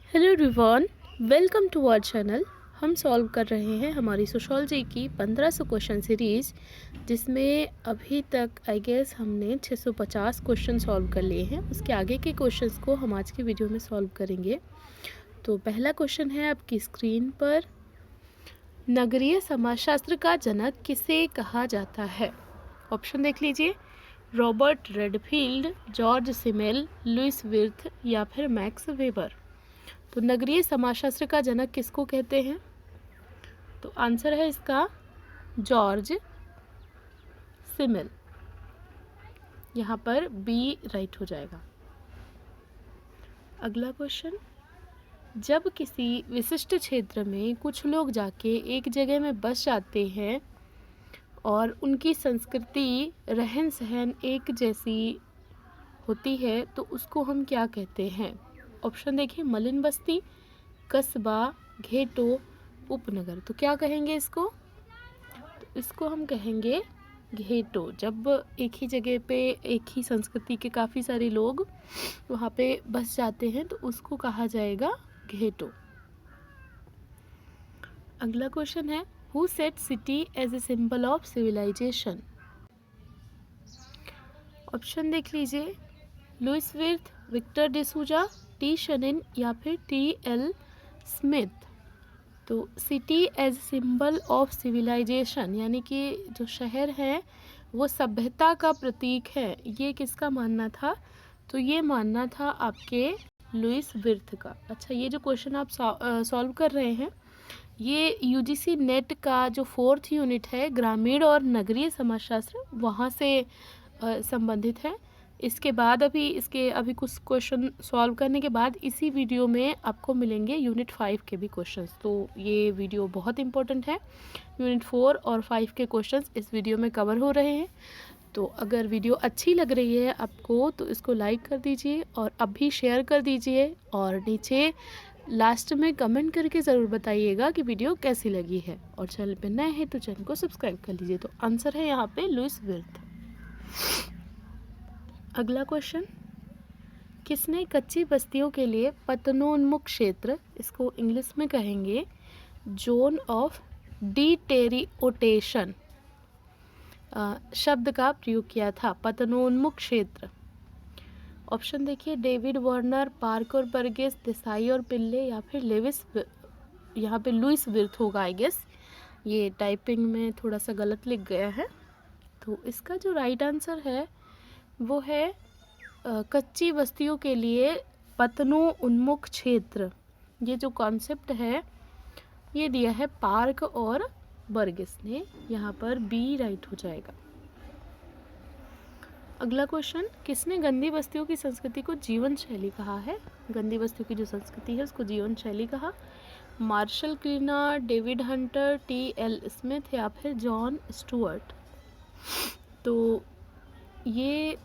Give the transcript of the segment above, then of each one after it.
Hello everyone, welcome to our channel. हम solve कर रहे हैं हमारी सोशोलॉजी की 1500 क्वेश्चन सीरीज़, जिसमें अभी तक आई गेस हमने 650 क्वेश्चन सॉल्व कर लिए हैं। उसके आगे के क्वेश्चंस को हम आज की वीडियो में सॉल्व करेंगे। तो पहला क्वेश्चन है आपकी स्क्रीन पर, नगरीय समाजशास्त्र का जनक किसे कहा जाता है? ऑप्शन देख लीजिए, Robert Redfield, George Simmel, Louis Wirth या फिर मैक्स वेबर। तो नगरीय समाजशास्त्र का जनक किसको कहते हैं? तो आंसर है इसका जॉर्ज सिमेल। यहाँ पर बी राइट हो जाएगा। अगला क्वेश्चन, जब किसी विशिष्ट क्षेत्र में कुछ लोग जाके एक जगह में बस जाते हैं और उनकी संस्कृति रहन सहन एक जैसी होती है तो उसको हम क्या कहते हैं? ऑप्शन देखिए, मलिन बस्ती, कस्बा, घेटो, उपनगर। तो क्या कहेंगे इसको? तो इसको हम कहेंगे घेटो। जब एक ही जगह पे एक ही संस्कृति के काफ़ी सारे लोग वहाँ पे बस जाते हैं तो उसको कहा जाएगा घेटो। अगला क्वेश्चन है, who set city as a symbol of civilization? Option देख लीजिए, Louis Wirth, Victor D'Souza, T Shanin या फिर टी एल स्मिथ। तो city as symbol of civilization यानी कि जो शहर है वो सभ्यता का प्रतीक है, ये किसका मानना था? तो ये मानना था आपके लुइस विर्थ का। अच्छा, ये जो क्वेश्चन आप सॉल्व कर रहे हैं ये यूजीसी नेट का जो 4th यूनिट है, ग्रामीण और नगरीय समाजशास्त्र, वहाँ से संबंधित है। इसके बाद अभी कुछ क्वेश्चन सॉल्व करने के बाद इसी वीडियो में आपको मिलेंगे यूनिट 5 के भी क्वेश्चंस। तो ये वीडियो बहुत इंपॉर्टेंट है। यूनिट 4 और 5 के क्वेश्चंस इस वीडियो में कवर हो रहे हैं। तो अगर वीडियो अच्छी लग रही है आपको तो इसको लाइक कर दीजिए और अभी शेयर कर दीजिए, और नीचे लास्ट में कमेंट करके ज़रूर बताइएगा कि वीडियो कैसी लगी है। और चैनल पर नए हैं तो चैनल को सब्सक्राइब कर लीजिए। तो आंसर है यहाँ पे लुइस विर्थ। अगला क्वेश्चन, किसने कच्ची बस्तियों के लिए पतनोन्मुख क्षेत्र, इसको इंग्लिश में कहेंगे जोन ऑफ डिटेरियोटेशन, शब्द का प्रयोग किया था? पतनोन्मुख क्षेत्र। ऑप्शन देखिए, David Warner, Parker Burgess, Desai और पिल्ले या फिर लेविस। यहाँ पे लुइस विर्थ होगा आई गेस, ये टाइपिंग में थोड़ा सा गलत लिख गया है। तो इसका जो राइट आंसर है वो है कच्ची बस्तियों के लिए पतनों उन्मुख क्षेत्र। ये जो कॉन्सेप्ट है ये दिया है पार्क और बर्गेस ने। यहाँ पर बी राइट हो जाएगा। अगला क्वेश्चन, किसने गंदी बस्तियों की संस्कृति को जीवन शैली कहा है? गंदी बस्तियों की जो संस्कृति है उसको जीवन शैली कहा। Marshall Clinard, David Hunter, T L Smith या फिर जॉन स्टुअर्ट। तो ये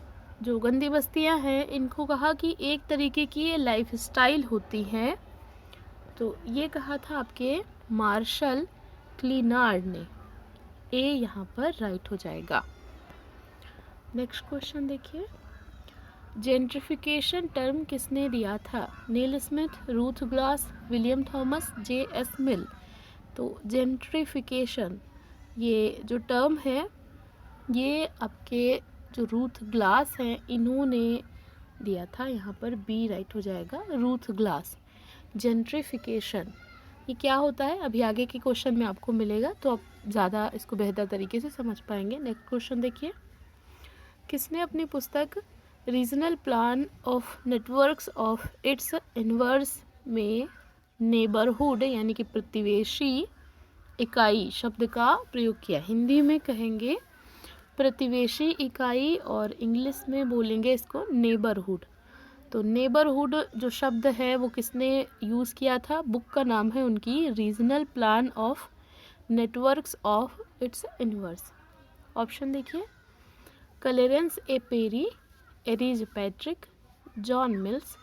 जो गंदी बस्तियां हैं इनको कहा कि एक तरीके की ये लाइफ स्टाइल होती है। तो ये कहा था आपके मार्शल क्लीनार्ड ने। ए यहाँ पर राइट हो जाएगा। नेक्स्ट क्वेश्चन देखिए, जेंट्रिफिकेशन टर्म किसने दिया था? Neil Smith, Ruth Glass, William Thomas, J S Mill. तो जेंट्रिफिकेशन ये जो टर्म है ये आपके जो रूथ ग्लास हैं इन्होंने दिया था। यहाँ पर बी राइट हो जाएगा, रूथ ग्लास। जेंट्रिफिकेशन ये क्या होता है अभी आगे के क्वेश्चन में आपको मिलेगा, तो आप ज़्यादा इसको बेहतर तरीके से समझ पाएंगे। नेक्स्ट क्वेश्चन देखिए, किसने अपनी पुस्तक regional plan of networks of its inverse में नेबरहुड यानी कि प्रतिवेशी इकाई शब्द का प्रयोग किया? हिंदी में कहेंगे प्रतिवेशी इकाई और इंग्लिश में बोलेंगे इसको नेबरहुड। तो नेबरहुड जो शब्द है वो किसने यूज़ किया था? बुक का नाम है उनकी regional plan of networks of its inverse. Option देखिए, क्लेरेंस ए पेरी, एरिज पैट्रिक, जॉन मिल्स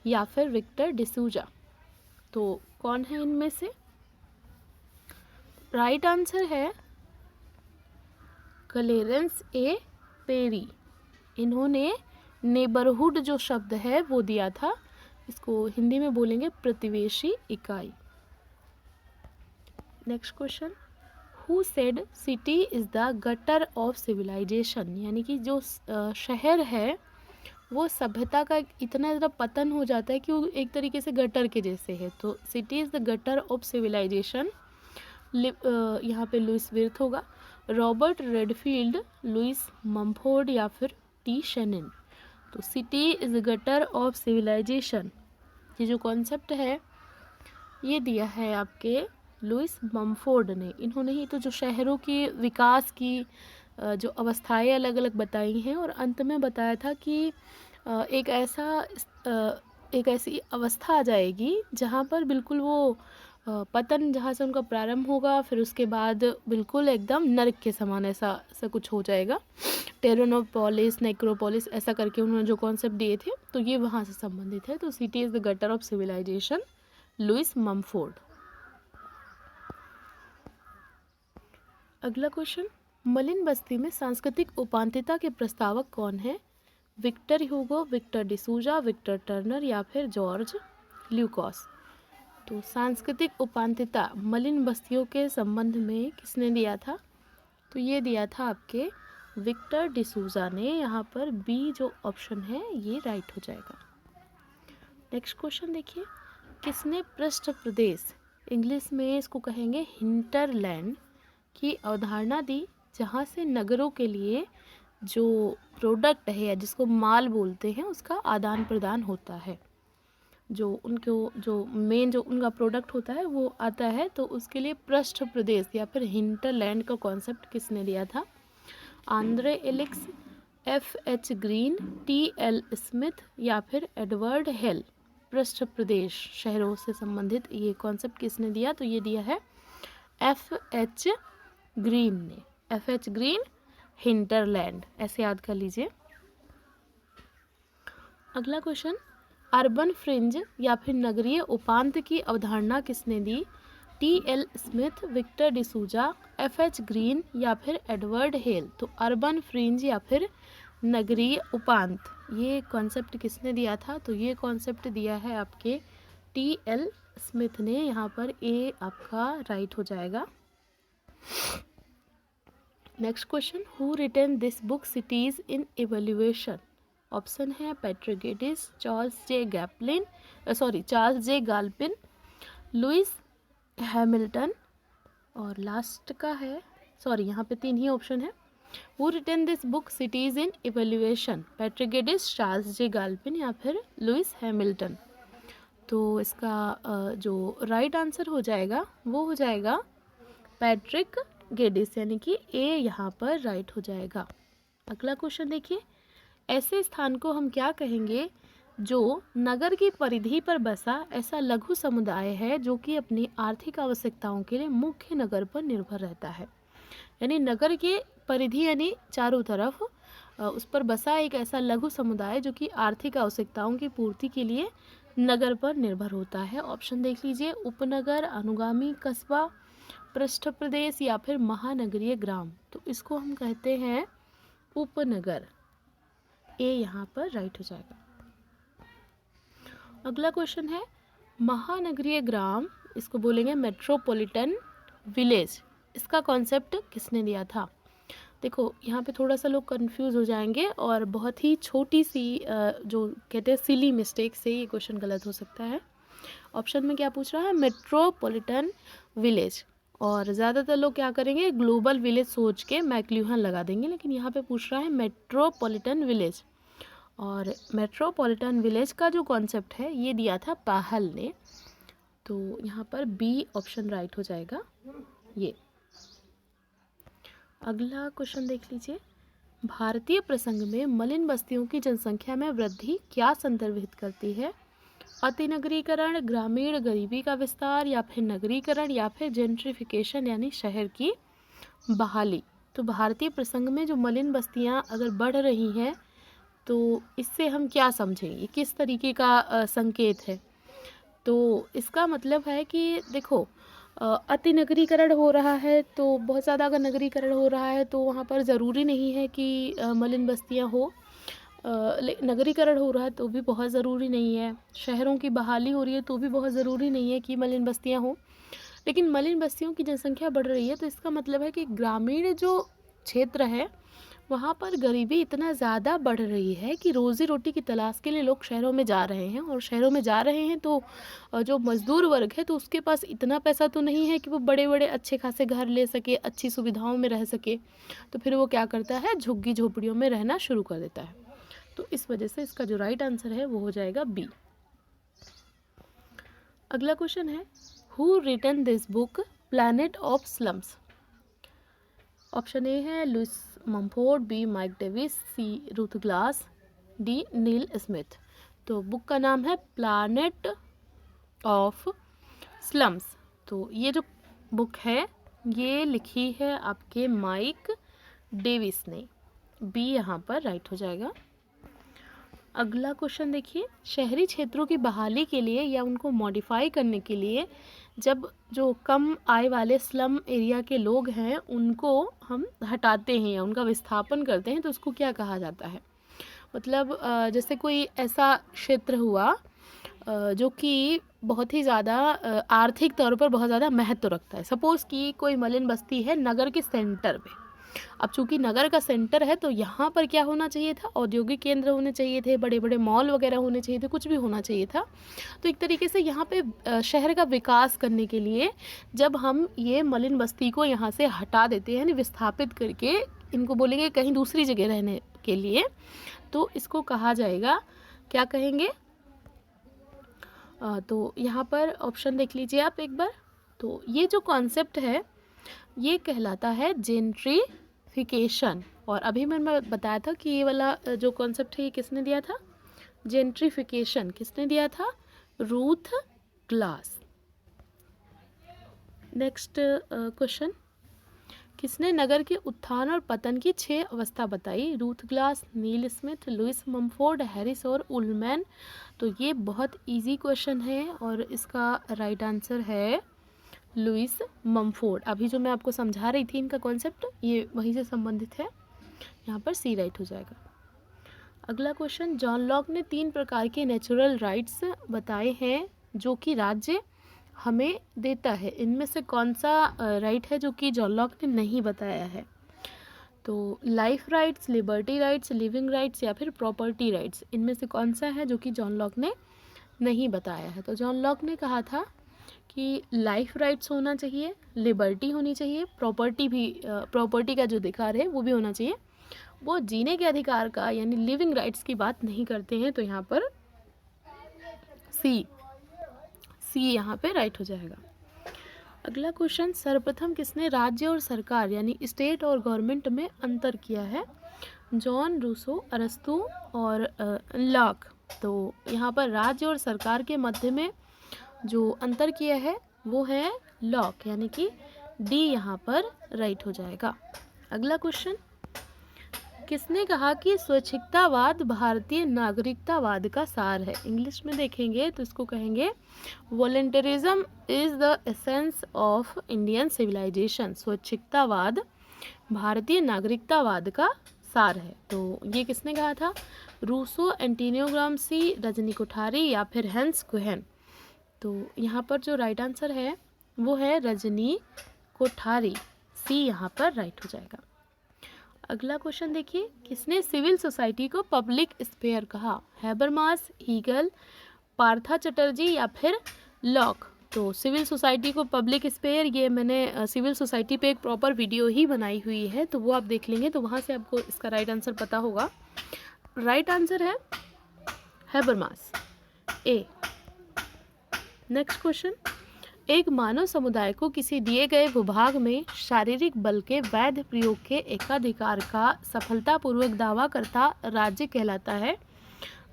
या फिर विक्टर डिसूजा। तो कौन है इनमें से? राइट आंसर है क्लेरेंस ए पेरी। इन्होंने नेबरहुड जो शब्द है वो दिया था इसको हिंदी में बोलेंगे प्रतिवेशी इकाई। Next question, who said city is the gutter of civilization, यानी कि जो शहर है वो सभ्यता का इतना ज़्यादा पतन हो जाता है कि वो एक तरीके से गटर के जैसे है। तो city is the gutter of civilization, यहाँ पे लुइस विर्थ होगा, रॉबर्ट रेडफील्ड, लुइस मम्फोर्ड या फिर टी शेनन। तो city is the gutter of civilization, ये जो कॉन्सेप्ट है ये दिया है आपके लुइस मम्फोर्ड ने। इन्होंने ही तो जो शहरों के विकास की जो अवस्थाएं अलग अलग बताई हैं और अंत में बताया था कि एक ऐसी अवस्था आ जाएगी जहाँ पर बिल्कुल वो पतन जहाँ से उनका प्रारंभ होगा, फिर उसके बाद बिल्कुल एकदम नर्क के समान ऐसा कुछ हो जाएगा। टेरोनोपोलिस, नेक्रोपोलिस, ऐसा करके उन्होंने जो कॉन्सेप्ट दिए थे तो ये वहाँ से संबंधित है। तो city is the gutter of civilisation, Lewis Mumford. अगला क्वेश्चन, मलिन बस्ती में सांस्कृतिक उपांत्यता के प्रस्तावक कौन है? Victor Hugo, Victor D'Souza, Victor Turner या फिर जॉर्ज ल्यूकॉस। तो सांस्कृतिक उपांत्यता मलिन बस्तियों के संबंध में किसने दिया था? तो ये दिया था आपके विक्टर डिसूजा ने। यहाँ पर बी जो ऑप्शन है ये राइट हो जाएगा। नेक्स्ट क्वेश्चन देखिए, किसने पृष्ठ प्रदेश, इंग्लिश में इसको कहेंगे हिंटरलैंड, की अवधारणा दी जहाँ से नगरों के लिए जो प्रोडक्ट है या जिसको माल बोलते हैं उसका आदान प्रदान होता है, जो उनका प्रोडक्ट होता है वो आता है, तो उसके लिए पृष्ठ प्रदेश या फिर हिंटरलैंड का कॉन्सेप्ट किसने दिया था? आंद्रे एलिक्स, एफ.एच. ग्रीन, टी.एल. स्मिथ या फिर एडवर्ड हेल। पृष्ठ प्रदेश शहरों से संबंधित ये कॉन्सेप्ट किसने दिया? तो ये दिया है एफ.एच. ग्रीन ने। एफ.एच. ग्रीन, हिंटरलैंड, ऐसे याद कर लीजिए। अगला क्वेश्चन, अर्बन फ्रिंज या फिर नगरीय उपांत की अवधारणा किसने दी? T L. Smith, Victor D'Souza, F H. Green या फिर एडवर्ड हेल। तो अर्बन फ्रिंज या फिर नगरीय उपांत, ये कॉन्सेप्ट किसने दिया था? तो ये कॉन्सेप्ट दिया है आपके टी.एल. स्मिथ ने। यहाँ पर ए आपका राइट हो जाएगा। Next question, who written this book cities in evaluation? Option है Patrick Geddes, Charles J Galpin, Lewis Hamilton और लास्ट का है, यहाँ पे 3 ही ऑप्शन है। Who written this book cities in evaluation? Patrick Geddes, Charles J Galpin या फिर लुइस हैमिल्टन। तो इसका जो राइट आंसर हो जाएगा वो हो जाएगा पैट्रिक गेडिस, यानी कि ए यहाँ पर राइट हो जाएगा। अगला क्वेश्चन देखिए, ऐसे स्थान को हम क्या कहेंगे जो नगर की परिधि पर बसा ऐसा लघु समुदाय है जो कि अपनी आर्थिक आवश्यकताओं के लिए मुख्य नगर पर निर्भर रहता है। यानी नगर के परिधि यानी चारों तरफ उस पर बसा एक ऐसा लघु समुदाय जो कि आर्थिक आवश्यकताओं की पूर्ति के लिए नगर पर निर्भर होता है। ऑप्शन देख लीजिए, उपनगर, अनुगामी कस्बा, पृष्ठ प्रदेश या फिर महानगरीय ग्राम। तो इसको हम कहते हैं उपनगर। ए यहाँ पर राइट हो जाएगा। अगला क्वेश्चन है, महानगरीय ग्राम, इसको बोलेंगे मेट्रोपॉलिटन विलेज, इसका कॉन्सेप्ट किसने दिया था? देखो यहाँ पे थोड़ा सा लोग कंफ्यूज हो जाएंगे और बहुत ही छोटी सी जो कहते हैं सिली मिस्टेक से ये क्वेश्चन गलत हो सकता है। ऑप्शन में क्या पूछ रहा है? मेट्रोपॉलिटन विलेज, और ज़्यादातर लोग क्या करेंगे ग्लोबल विलेज सोच के मैक्ल्यूहन लगा देंगे, लेकिन यहाँ पे पूछ रहा है मेट्रोपॉलिटन विलेज। और मेट्रोपॉलिटन विलेज का जो कॉन्सेप्ट है ये दिया था पाहल ने। तो यहाँ पर बी ऑप्शन राइट हो जाएगा ये। अगला क्वेश्चन देख लीजिए, भारतीय प्रसंग में मलिन बस्तियों की जनसंख्या में वृद्धि क्या संदर्भित करती है? अतिनगरीकरण, ग्रामीण गरीबी का विस्तार या फिर नगरीकरण या फिर जेंट्रिफिकेशन यानी शहर की बहाली। तो भारतीय प्रसंग में जो मलिन बस्तियां अगर बढ़ रही हैं तो इससे हम क्या समझेंगे, किस तरीके का संकेत है? तो इसका मतलब है कि देखो अतिनगरीकरण हो रहा है, तो बहुत ज़्यादा अगर नगरीकरण हो रहा है तो वहाँ पर ज़रूरी नहीं है कि मलिन बस्तियाँ हो। नगरीकरण हो रहा है तो भी बहुत ज़रूरी नहीं है, शहरों की बहाली हो रही है तो भी बहुत ज़रूरी नहीं है कि मलिन बस्तियाँ हों। लेकिन मलिन बस्तियों की जनसंख्या बढ़ रही है तो इसका मतलब है कि ग्रामीण जो क्षेत्र है वहाँ पर गरीबी इतना ज़्यादा बढ़ रही है कि रोज़ी रोटी की तलाश के लिए लोग शहरों में जा रहे हैं, और शहरों में जा रहे हैं तो जो मज़दूर वर्ग है तो उसके पास इतना पैसा तो नहीं है कि वो बड़े बड़े अच्छे खासे घर ले सके, अच्छी सुविधाओं में रह सके। तो फिर वो क्या करता है, झुग्गी झोपड़ियों में रहना शुरू कर देता है। तो इस वजह से इसका जो राइट आंसर है वो हो जाएगा बी। अगला क्वेश्चन है, who written this book Planet of Slums. Option A है Louis Mumford, B Mike Davis, C Ruth Glass, D Neil Smith. तो बुक का नाम है प्लैनेट ऑफ स्लम्स। तो ये जो बुक है ये लिखी है आपके माइक डेविस ने, बी यहाँ पर राइट हो जाएगा। अगला क्वेश्चन देखिए, शहरी क्षेत्रों की बहाली के लिए या उनको मॉडिफाई करने के लिए जब जो कम आय वाले स्लम एरिया के लोग हैं उनको हम हटाते हैं या उनका विस्थापन करते हैं तो उसको क्या कहा जाता है। मतलब जैसे कोई ऐसा क्षेत्र हुआ जो कि बहुत ही ज़्यादा आर्थिक तौर पर बहुत ज़्यादा महत्व रखता है। सपोज़ कि कोई मलिन बस्ती है नगर के सेंटर पे। अब चूंकि नगर का सेंटर है तो यहाँ पर क्या होना चाहिए था, औद्योगिक केंद्र होने चाहिए थे, बड़े बड़े मॉल वगैरह होने चाहिए थे, कुछ भी होना चाहिए था। तो एक तरीके से यहाँ पे शहर का विकास करने के लिए जब हम ये मलिन बस्ती को यहाँ से हटा देते हैं, यानी विस्थापित करके इनको बोलेंगे कहीं दूसरी जगह रहने के लिए, तो इसको कहा जाएगा, क्या कहेंगे। तो यहाँ पर ऑप्शन देख लीजिए आप एक बार। तो ये जो कॉन्सेप्ट है ये कहलाता है जेंट्रीफिकेशन। और अभी मैंने बताया था कि ये वाला जो कॉन्सेप्ट है ये किसने दिया था, जेंट्रीफिकेशन किसने दिया था, रूथ ग्लास। नेक्स्ट क्वेश्चन, किसने नगर के उत्थान और पतन की 6 अवस्था बताई, रूथ ग्लास, नील स्मिथ, लुइस मम्फोर्ड, हैरिस और उलमैन। तो ये बहुत इजी क्वेश्चन है और इसका राइट आंसर है लुइस मम्फोर्ड। अभी जो मैं आपको समझा रही थी इनका कॉन्सेप्ट ये वहीं से संबंधित है, यहाँ पर सी राइट हो जाएगा। अगला क्वेश्चन, जॉन लॉक ने 3 प्रकार के नेचुरल राइट्स बताए हैं जो कि राज्य हमें देता है, इनमें से कौन सा राइट है जो कि जॉन लॉक ने नहीं बताया है। तो life rights, liberty rights, living rights या फिर प्रॉपर्टी राइट्स, इनमें से कौन सा है जो कि जॉन लॉक ने नहीं बताया है। तो जॉन लॉक ने कहा था कि लाइफ राइट्स होना चाहिए, लिबर्टी होनी चाहिए, प्रॉपर्टी का जो अधिकार है वो भी होना चाहिए। वो जीने के अधिकार का यानी लिविंग राइट्स की बात नहीं करते हैं। तो यहाँ पर सी यहाँ पे राइट हो जाएगा। अगला क्वेश्चन, सर्वप्रथम किसने राज्य और सरकार यानी स्टेट और गवर्नमेंट में अंतर किया है, जॉन, रूसो, अरस्तु और लॉक। तो यहाँ पर राज्य और सरकार के मध्य में जो अंतर किया है वो है लॉक, यानी कि डी यहाँ पर राइट हो जाएगा। अगला क्वेश्चन, किसने कहा कि स्वैच्छिकतावाद भारतीय नागरिकतावाद का सार है। इंग्लिश में देखेंगे तो इसको कहेंगे voluntarism is the essence of Indian civilisation. स्वैच्छिकतावाद भारतीय नागरिकतावाद का सार है। तो ये किसने कहा था, Rousseau, Antonio Gramsci, Rajni Kothari या फिर हेंस कोहेन। तो यहाँ पर जो राइट आंसर है वो है रजनी कोठारी, सी यहाँ पर राइट हो जाएगा। अगला क्वेश्चन देखिए, किसने सिविल सोसाइटी को पब्लिक स्फेयर कहा, हैबरमास, हीगल, पार्था चटर्जी या फिर लॉक। तो सिविल सोसाइटी को पब्लिक स्फेयर, ये मैंने सिविल सोसाइटी पे एक प्रॉपर वीडियो ही बनाई हुई है, तो वो आप देख लेंगे तो वहाँ से आपको इसका राइट आंसर पता होगा। राइट आंसर है हैबरमास, ए। नेक्स्ट क्वेश्चन, एक मानव समुदाय को किसी दिए गए भूभाग में शारीरिक बल के वैध प्रयोग के एकाधिकार का सफलतापूर्वक दावा करता राज्य कहलाता है।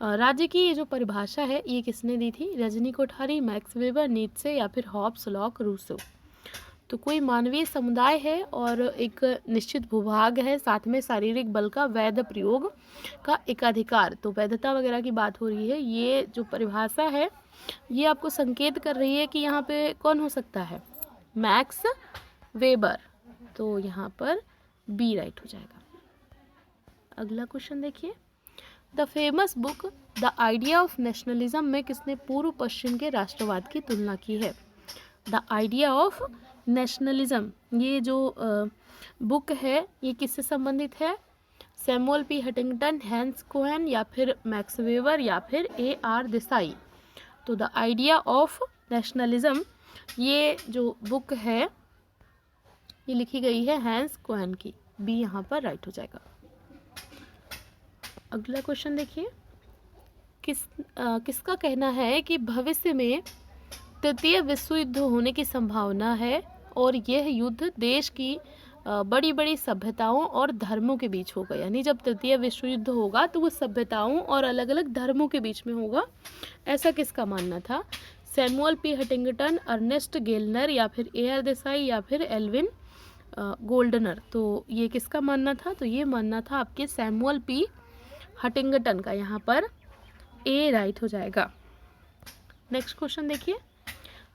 राज्य की ये जो परिभाषा है ये किसने दी थी, Rajni Kothari, max weber, Nietzsche या फिर हॉब्स, लॉक, रूसो। तो कोई मानवीय समुदाय है और एक निश्चित भूभाग है, साथ में शारीरिक बल का वैध प्रयोग का एकाधिकार, तो वैधता वगैरह की बात हो रही है। ये जो परिभाषा है ये आपको संकेत कर रही है कि यहाँ पे कौन हो सकता है, मैक्स वेबर। तो यहाँ पर बी राइट हो जाएगा। अगला क्वेश्चन देखिए, the famous book the idea of nationalism में किसने पूर्व पश्चिम के राष्ट्रवाद की तुलना की है? द आइडिया ऑफ नेशनलिज्म, ये जो बुक है ये किससे संबंधित है? Samuel P Huntington, Hans Cohen या फिर मैक्स वेबर या फिर A.R. देसाई। तो द आइडिया ऑफ नेशनलिज्म ये जो बुक है ये लिखी गई है हैंस कोहेन की। बी यहाँ पर राइट हो जाएगा। अगला क्वेश्चन देखिए, किसका कहना है कि भविष्य में तृतीय विश्व युद्ध होने की संभावना है और यह युद्ध देश की बड़ी बड़ी सभ्यताओं और धर्मों के बीच होगा। यानी जब तृतीय विश्व युद्ध होगा तो वो सभ्यताओं और अलग अलग धर्मों के बीच में होगा, ऐसा किसका मानना था? Samuel P Huntington, Ernest Gellner या फिर A.R. देसाई या फिर एल्विन गोल्डनर। तो ये किसका मानना था? तो ये मानना था आपके सैमुअल पी हटिंगटन का। यहाँ पर ए राइट हो जाएगा। नेक्स्ट क्वेश्चन देखिए,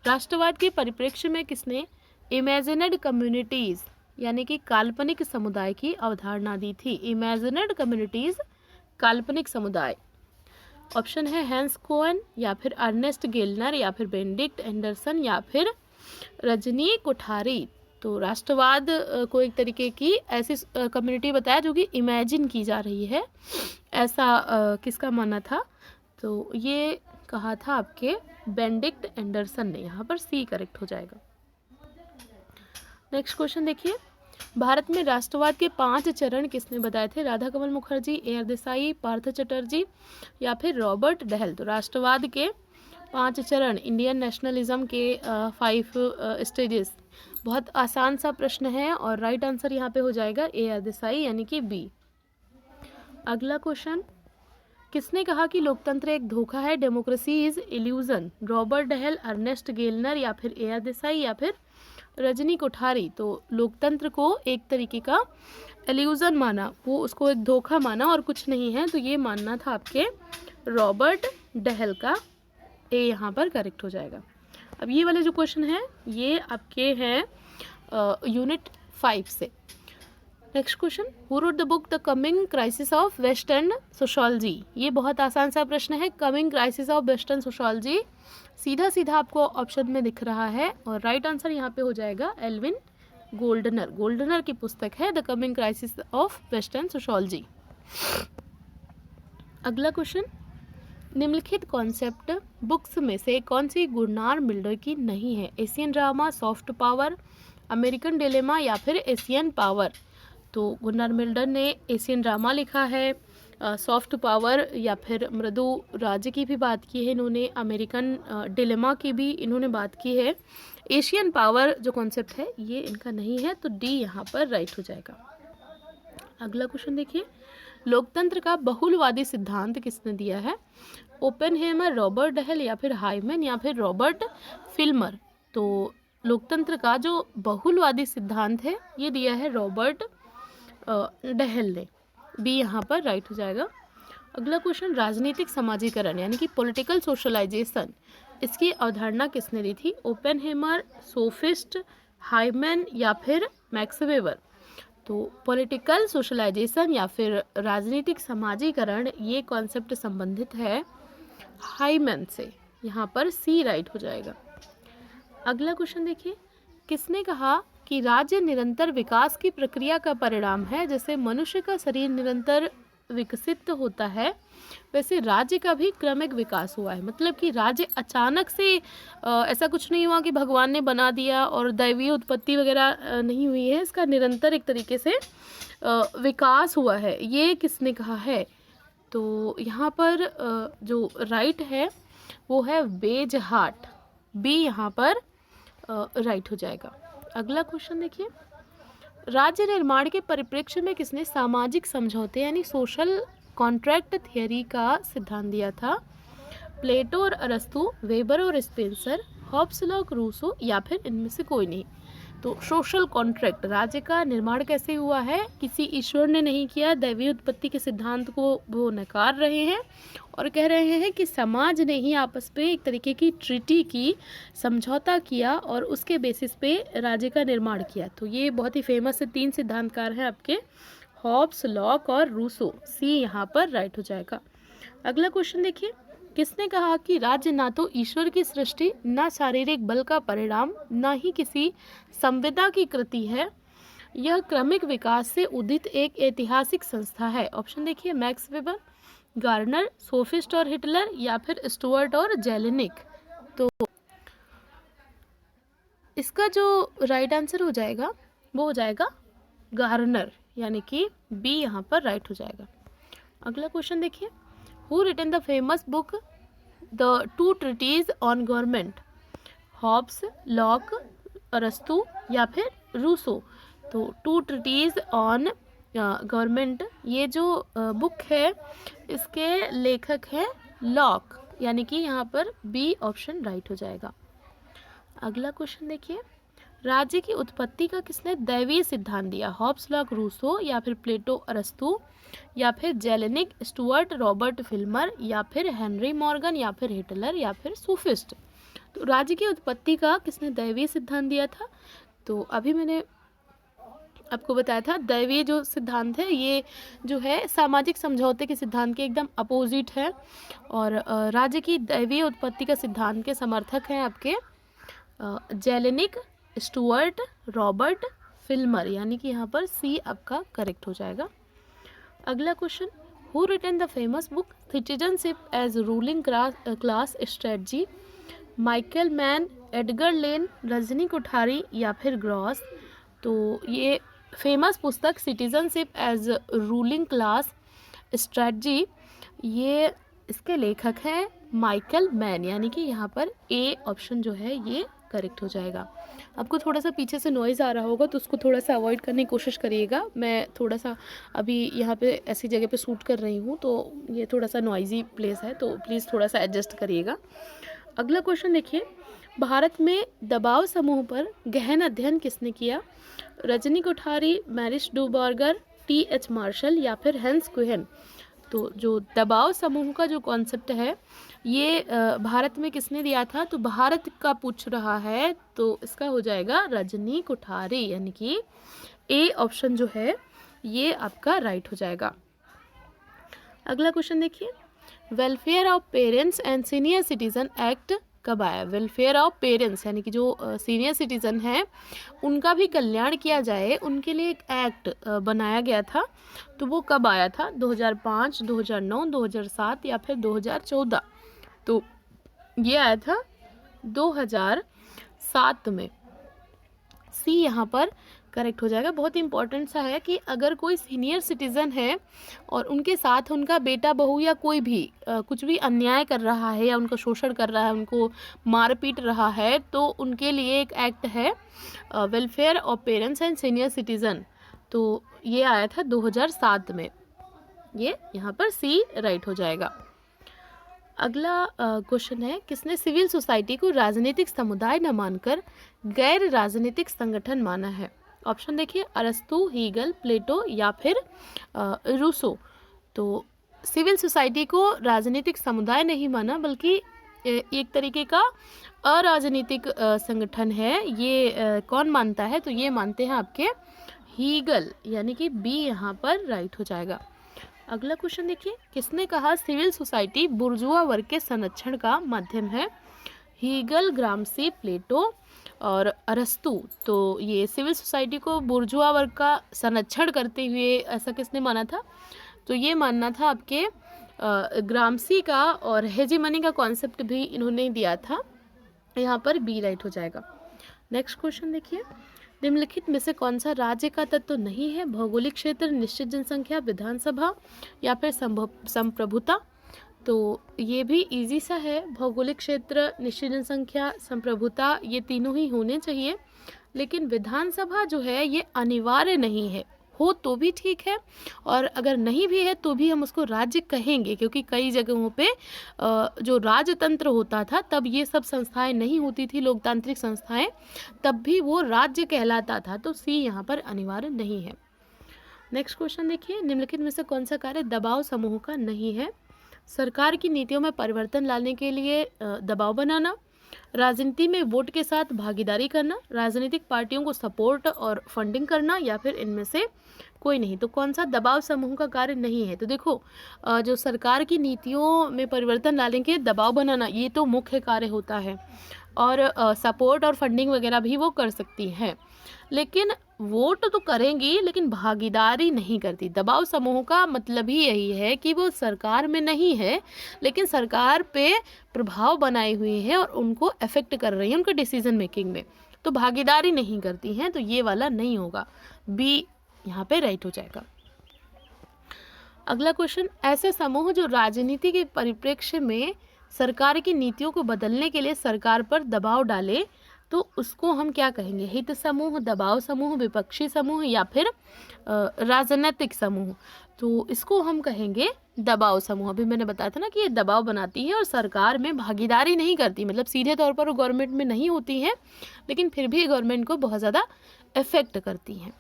राष्ट्रवाद के परिप्रेक्ष्य में किसने इमेजिनेड कम्युनिटीज यानी कि काल्पनिक समुदाय की अवधारणा दी थी? इमेजिनेड कम्युनिटीज, काल्पनिक समुदाय। ऑप्शन है हैंस कोहेन या फिर अर्नेस्ट गेलनर या फिर बेनेडिक्ट एंडरसन या फिर रजनी कोठारी। तो राष्ट्रवाद को एक तरीके की ऐसी कम्युनिटी बताया जो कि इमेजिन की जा रही है, ऐसा किसका मानना था? तो ये कहा था आपके बेनेडिक्ट एंडरसन ने। यहाँ पर सी करेक्ट हो जाएगा। नेक्स्ट क्वेश्चन देखिए, भारत में राष्ट्रवाद के 5 चरण किसने बताए थे? राधा कमल मुखर्जी, A.R. देसाई, पार्थ चटर्जी या फिर रॉबर्ट डहल। तो राष्ट्रवाद के 5 चरण, इंडियन नेशनलिज्म के 5 स्टेजेस। बहुत आसान सा प्रश्न है और राइट आंसर यहाँ पे हो जाएगा A.R. देसाई यानी कि बी। अगला क्वेश्चन, किसने कहा कि लोकतंत्र एक धोखा है? Democracy is illusion. Robert Dahl, Ernest Gellner या फिर A.R. देसाई या फिर रजनी कोठारी। तो लोकतंत्र को एक तरीके का इल्यूजन माना, वो उसको एक धोखा माना और कुछ नहीं है। तो ये मानना था आपके रॉबर्ट डहल का। ए यहाँ पर करेक्ट हो जाएगा। अब ये वाले जो क्वेश्चन है ये आपके हैं यूनिट 5 से। Next question, who wrote the book the coming crisis of western sociology. ये बहुत आसान सा प्रश्न है। Coming crisis of western sociology सीधा सीधा आपको ऑप्शन में दिख रहा है और राइट आंसर यहाँ पे हो जाएगा एल्विन गोल्डनर। गोल्डनर की पुस्तक है the coming crisis of western sociology. अगला क्वेश्चन, निम्नलिखित कॉन्सेप्ट बुक्स में से कौन सी गुरनार मिल्डर की नहीं है? Asian drama, soft power, American dilemma या फिर एशियन पावर। तो गुरनार मिल्डर ने एशियन ड्रामा लिखा है, सॉफ्ट पावर या फिर मृदु राज्य की भी बात की है इन्होंने, अमेरिकन डिलेमा की भी इन्होंने बात की है। एशियन पावर जो कॉन्सेप्ट है ये इनका नहीं है, तो डी यहाँ पर राइट हो जाएगा। अगला क्वेश्चन देखिए, लोकतंत्र का बहुलवादी सिद्धांत किसने दिया है? ओपेनहेमर, रॉबर्ट डहल या फिर हाइमन या फिर रॉबर्ट फिल्मर। तो लोकतंत्र का जो बहुलवादी सिद्धांत है ये दिया है रॉबर्ट डहल ने। बी यहाँ पर राइट हो जाएगा। अगला क्वेश्चन, राजनीतिक समाजीकरण यानी कि पॉलिटिकल सोशलाइजेशन, इसकी अवधारणा किसने दी थी? ओपेनहेमर, सोफिस्ट, हाइमन या फिर मैक्स वेबर। तो पॉलिटिकल सोशलाइजेशन या फिर राजनीतिक समाजीकरण ये कॉन्सेप्ट संबंधित है हाइमन से। यहाँ पर सी राइट हो जाएगा। अगला क्वेश्चन देखिए, किसने कहा कि राज्य निरंतर विकास की प्रक्रिया का परिणाम है? जैसे मनुष्य का शरीर निरंतर विकसित होता है वैसे राज्य का भी क्रमिक विकास हुआ है। मतलब कि राज्य अचानक से ऐसा कुछ नहीं हुआ कि भगवान ने बना दिया और दैवीय उत्पत्ति वगैरह नहीं हुई है। इसका निरंतर एक तरीके से विकास हुआ है। ये किसने कहा है? तो यहाँ पर जो राइट है वो है बेज हार्ट। बी यहाँ पर राइट हो जाएगा। अगला क्वेश्चन देखिए, राज्य निर्माण के परिप्रेक्ष्य में किसने सामाजिक समझौते यानी सोशल कॉन्ट्रैक्ट थियरी का सिद्धांत दिया था? प्लेटो और अरस्तु, वेबर और स्पेंसर, हॉब्स, लॉक, रूसो या फिर इनमें से कोई नहीं। तो सोशल कॉन्ट्रैक्ट, राज्य का निर्माण कैसे हुआ है? किसी ईश्वर ने नहीं किया। दैवीय उत्पत्ति के सिद्धांत को वो नकार रहे हैं और कह रहे हैं कि समाज ने ही आपस में एक तरीके की ट्रीटी की, समझौता किया और उसके बेसिस पे राज्य का निर्माण किया। तो ये बहुत ही फेमस 3 सिद्धांतकार हैं आपके, हॉब्स, लॉक और रूसो। सी यहाँ पर राइट हो जाएगा। अगला क्वेश्चन देखिए, किसने कहा कि राज्य ना तो ईश्वर की सृष्टि, ना शारीरिक बल का परिणाम, ना ही किसी संविदा की कृति है, यह क्रमिक विकास से उदित एक ऐतिहासिक संस्था है। ऑप्शन देखिए, मैक्स वेबर, गार्नर, सोफिस्ट और हिटलर, या फिर स्टुअर्ट और जेलेनिक। तो इसका जो राइट आंसर हो जाएगा वो हो जाएगा गार्नर, यानी कि बी यहाँ पर राइट हो जाएगा। अगला क्वेश्चन देखिए, who written the famous book the two treaties on government, Hobbes, Locke, अरस्तु या फिर रूसो। तो टू ट्रीटीज ऑन गवर्नमेंट, ये जो बुक है इसके लेखक हैं लॉक, यानी कि यहाँ पर बी ऑप्शन राइट हो जाएगा। अगला क्वेश्चन देखिए, राज्य की उत्पत्ति का किसने दैवीय सिद्धांत दिया, हॉब्स, लॉक, रूसो, या फिर प्लेटो, अरस्तु, या फिर जेलेनिक, स्टुअर्ट, रॉबर्ट फिल्मर, या फिर हेनरी मॉर्गन, या फिर हिटलर, या फिर सूफिस्ट। तो राज्य की उत्पत्ति का किसने दैवीय सिद्धांत दिया था? तो अभी मैंने आपको बताया था दैवीय जो सिद्धांत है ये जो है सामाजिक समझौते के सिद्धांत के एकदम अपोजिट है, और राज्य की दैवीय उत्पत्ति का सिद्धांत के समर्थक हैं आपके जेलेनिक, स्टुअर्ट, रॉबर्ट फिल्मर, यानी कि यहाँ पर सी आपका करेक्ट हो जाएगा। अगला question, who written the famous book citizenship as ruling class strategy, Michael Mann, Edgar Lane, Rajni Kothari, या फिर ग्रॉस। तो ये फेमस पुस्तक citizenship as ruling class strategy, ये इसके लेखक हैं माइकल मैन, यानी कि यहाँ पर ए ऑप्शन जो है ये करेक्ट हो जाएगा। आपको थोड़ा सा पीछे से नॉइज़ आ रहा होगा तो उसको थोड़ा सा अवॉइड करने की कोशिश करिएगा। मैं थोड़ा सा अभी यहाँ पे ऐसी जगह पे शूट कर रही हूँ तो ये थोड़ा सा नॉइजी प्लेस है, तो प्लीज़ थोड़ा सा एडजस्ट करिएगा। अगला क्वेश्चन देखिए, भारत में दबाव समूह पर गहन अध्ययन किसने किया, रजनी कोठारी, मैरिस डुबर्गर, टी.एच. मार्शल, या फिर हेंस क्वेहन। तो जो दबाव समूह का जो कॉन्सेप्ट है ये भारत में किसने दिया था, तो भारत का पूछ रहा है, तो इसका हो जाएगा रजनी कोठारी, यानी कि ए ऑप्शन जो है ये आपका राइट हो जाएगा। अगला क्वेश्चन देखिए, welfare of parents and senior citizen act कब आया? वेलफेयर ऑफ पेरेंट्स यानी कि जो सीनियर सिटीजन हैं उनका भी कल्याण किया जाए, उनके लिए एक एक्ट बनाया गया था, तो वो कब आया था? 2005, 2009, 2007 या फिर 2014। तो ये आया था 2007 में। सी यहाँ पर करेक्ट हो जाएगा। बहुत इंपॉर्टेंट सा है कि अगर कोई सीनियर सिटीज़न है और उनके साथ उनका बेटा बहू या कोई भी कुछ भी अन्याय कर रहा है या उनका शोषण कर रहा है, उनको मार पीट रहा है, तो उनके लिए एक एक्ट है welfare of parents and senior citizen. तो ये आया था 2007 में। ये यहाँ पर सी राइट हो जाएगा। अगला क्वेश्चन है, किसने सिविल सोसाइटी को राजनीतिक समुदाय न मानकर गैर राजनीतिक संगठन माना है? ऑप्शन देखिए, अरस्तु, हीगल, प्लेटो या फिर रूसो। तो सिविल सोसाइटी को राजनीतिक समुदाय नहीं माना बल्कि एक तरीके का अराजनीतिक संगठन है। ये कौन मानता है? तो ये मानते हैं आपके हीगल, यानी कि बी यहाँ पर राइट हो जाएगा। अगला क्वेश्चन देखिए, किसने कहा सिविल सोसाइटी बुर्जुआ वर्ग के संरक्षण का माध्यम है? हीगल, ग्रामसी, प्लेटो और अरस्तु। तो ये सिविल सोसाइटी को बुर्जुआ वर्ग का संरक्षण करते हुए ऐसा किसने माना था? तो ये मानना था आपके ग्रामसी का, और हेजीमनी का कॉन्सेप्ट भी इन्होंने दिया था। यहाँ पर बी राइट हो जाएगा। नेक्स्ट क्वेश्चन देखिए, निम्नलिखित में से कौन सा राज्य का तत्व नहीं है? भौगोलिक क्षेत्र, निश्चित जनसंख्या, विधानसभा या फिर संप्रभुता। तो ये भी इजी सा है। भौगोलिक क्षेत्र, निश्चित जनसंख्या, संप्रभुता, ये तीनों ही होने चाहिए, लेकिन विधानसभा जो है ये अनिवार्य नहीं है। हो तो भी ठीक है, और अगर नहीं भी है तो भी हम उसको राज्य कहेंगे, क्योंकि कई जगहों पे जो राजतंत्र होता था तब ये सब संस्थाएं नहीं होती थी, लोकतांत्रिक संस्थाएं, तब भी वो राज्य कहलाता था। तो सी यहाँ पर अनिवार्य नहीं है। नेक्स्ट क्वेश्चन देखिए, निम्नलिखित में से कौन सा कार्य दबाव समूह का नहीं है? सरकार की नीतियों में परिवर्तन लाने के लिए दबाव बनाना, राजनीति में वोट के साथ भागीदारी करना, राजनीतिक पार्टियों को सपोर्ट और फंडिंग करना, या फिर इनमें से कोई नहीं। तो कौन सा दबाव समूह का कार्य नहीं है? तो देखो, जो सरकार की नीतियों में परिवर्तन लाने के दबाव बनाना, ये तो मुख्य कार्य होता है, और सपोर्ट और फंडिंग वगैरह भी वो कर सकती हैं, लेकिन वोट तो करेंगी लेकिन भागीदारी नहीं करती। दबाव समूह का मतलब ही यही है कि वो सरकार में नहीं है, लेकिन सरकार पे प्रभाव बनाए हुए हैं और उनको अफेक्ट कर रही हैं उनके डिसीजन मेकिंग में, तो भागीदारी नहीं करती हैं। तो ये वाला नहीं होगा, बी यहाँ पे राइट हो जाएगा। अगला क्वेश्चन, ऐसे समूह जो राजनीति के परिप्रेक्ष्य में सरकार की नीतियों को बदलने के लिए सरकार पर दबाव डाले, तो उसको हम क्या कहेंगे? हित समूह, दबाव समूह, विपक्षी समूह, या फिर राजनीतिक समूह? तो इसको हम कहेंगे दबाव समूह। अभी मैंने बताया था ना कि ये दबाव बनाती है और सरकार में भागीदारी नहीं करती, मतलब सीधे तौर पर वो गवर्नमेंट में नहीं होती हैं, लेकिन फिर भी गवर्नमेंट को बहुत ज़्यादा इफेक्ट करती हैं।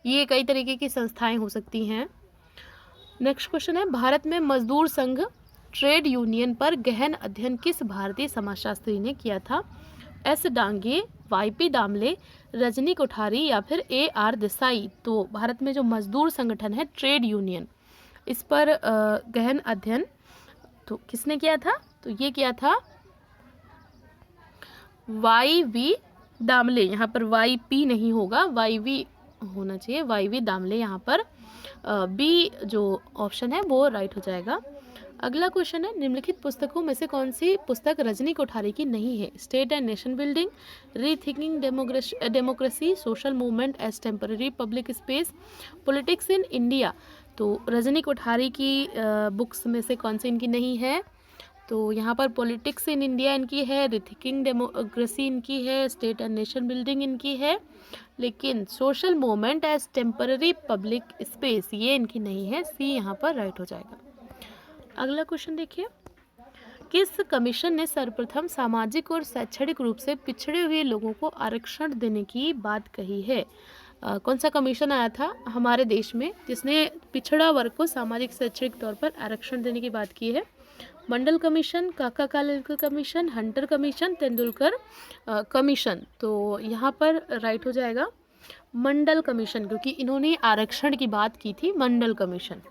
ये कई तरीके की संस्थाएं हो सकती हैं। नेक्स्ट क्वेश्चन है, भारत में मजदूर संघ ट्रेड यूनियन पर गहन अध्ययन किस भारतीय समाजशास्त्री ने किया था? एस डांगे, वाईपी दामले, रजनी कोठारी, या फिर AR देसाई? तो भारत में जो मजदूर संगठन है ट्रेड यूनियन, इस पर गहन अध्ययन तो किसने किया था? तो ये किया था YV दामले। यहाँ पर YP नहीं होगा, YV होना चाहिए, YV दामले। यहाँ पर बी जो ऑप्शन है वो राइट हो जाएगा। अगला क्वेश्चन है, निम्नलिखित पुस्तकों में से कौन सी पुस्तक रजनी कोठारी की नहीं है? State and nation building, rethinking democracy, social movement as temporary public space, politics in India? तो रजनी कोठारी की बुक्स में से कौन सी इनकी नहीं है? तो यहाँ पर पॉलिटिक्स इन इंडिया इनकी है, रीथिंकिंग डेमोक्रेसी इनकी है, स्टेट एंड नेशन बिल्डिंग इनकी है, लेकिन social movement as temporary public space ये इनकी नहीं है। सी यहाँ पर राइट हो जाएगा। अगला क्वेश्चन देखिए, किस कमीशन ने सर्वप्रथम सामाजिक और शैक्षणिक रूप से पिछड़े हुए लोगों को आरक्षण देने की बात कही है? कौन सा कमीशन आया था हमारे देश में जिसने पिछड़ा वर्ग को सामाजिक शैक्षणिक तौर पर आरक्षण देने की बात की है? मंडल कमीशन, काका Kalelkar commission, Hunter commission, Tendulkar commission? तो यहाँ पर राइट हो जाएगा मंडल कमीशन, क्योंकि इन्होंने आरक्षण की बात की थी। मंडल कमीशन।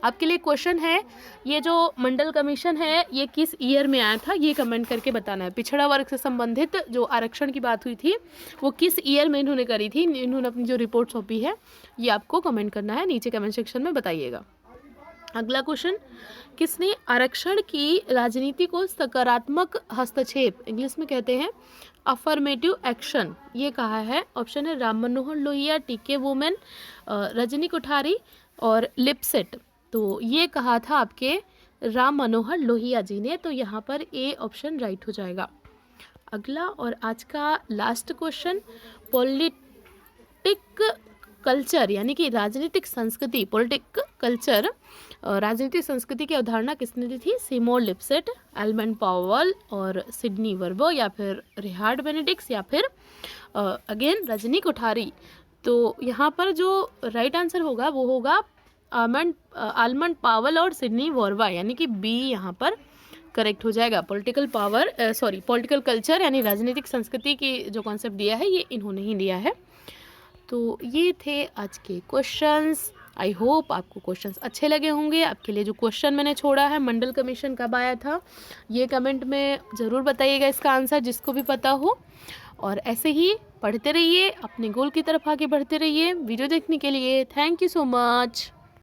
आपके लिए क्वेश्चन है, ये जो मंडल कमीशन है ये किस ईयर में आया था ये कमेंट करके बताना है। पिछड़ा वर्ग से संबंधित जो आरक्षण की बात हुई थी वो किस ईयर में इन्होंने करी थी, इन्होंने अपनी जो रिपोर्ट सौंपी है ये आपको कमेंट करना है, नीचे कमेंट सेक्शन में बताइएगा। अगला क्वेश्चन, किसने आरक्षण की राजनीति को सकारात्मक हस्तक्षेप, इंग्लिश में कहते हैं अफर्मेटिव एक्शन, ये कहा है? ऑप्शन है राम मनोहर लोहिया, टीके वुमेन, रजनी कोठारी और लिपसेट। तो ये कहा था आपके राम मनोहर लोहिया जी ने, तो यहाँ पर ए ऑप्शन राइट हो जाएगा। अगला और आज का लास्ट क्वेश्चन, पॉलिटिक कल्चर यानी कि राजनीतिक संस्कृति, पॉलिटिक कल्चर राजनीतिक संस्कृति की अवधारणा किसने दी थी? सिमोन लिपसेट, एलमंड पावेल और सिडनी वर्बो, या फिर रिहार्ड बेनेडिक्ट, या फिर अगेन रजनी कोठारी? तो यहाँ पर जो राइट आंसर होगा वो होगा आलमंड पावेल और सिडनी वर्बा, यानी कि बी यहाँ पर करेक्ट हो जाएगा। पॉलिटिकल कल्चर यानी राजनीतिक संस्कृति की जो कॉन्सेप्ट दिया है ये इन्होंने ही दिया है। तो ये थे आज के क्वेश्चंस। आई होप आपको क्वेश्चंस अच्छे लगे होंगे। आपके लिए जो क्वेश्चन मैंने छोड़ा है, मंडल कमीशन कब आया था, ये कमेंट में ज़रूर बताइएगा इसका आंसर जिसको भी पता हो। और ऐसे ही पढ़ते रहिए, अपने गोल की तरफ आगे बढ़ते रहिए। वीडियो देखने के लिए थैंक यू सो मच।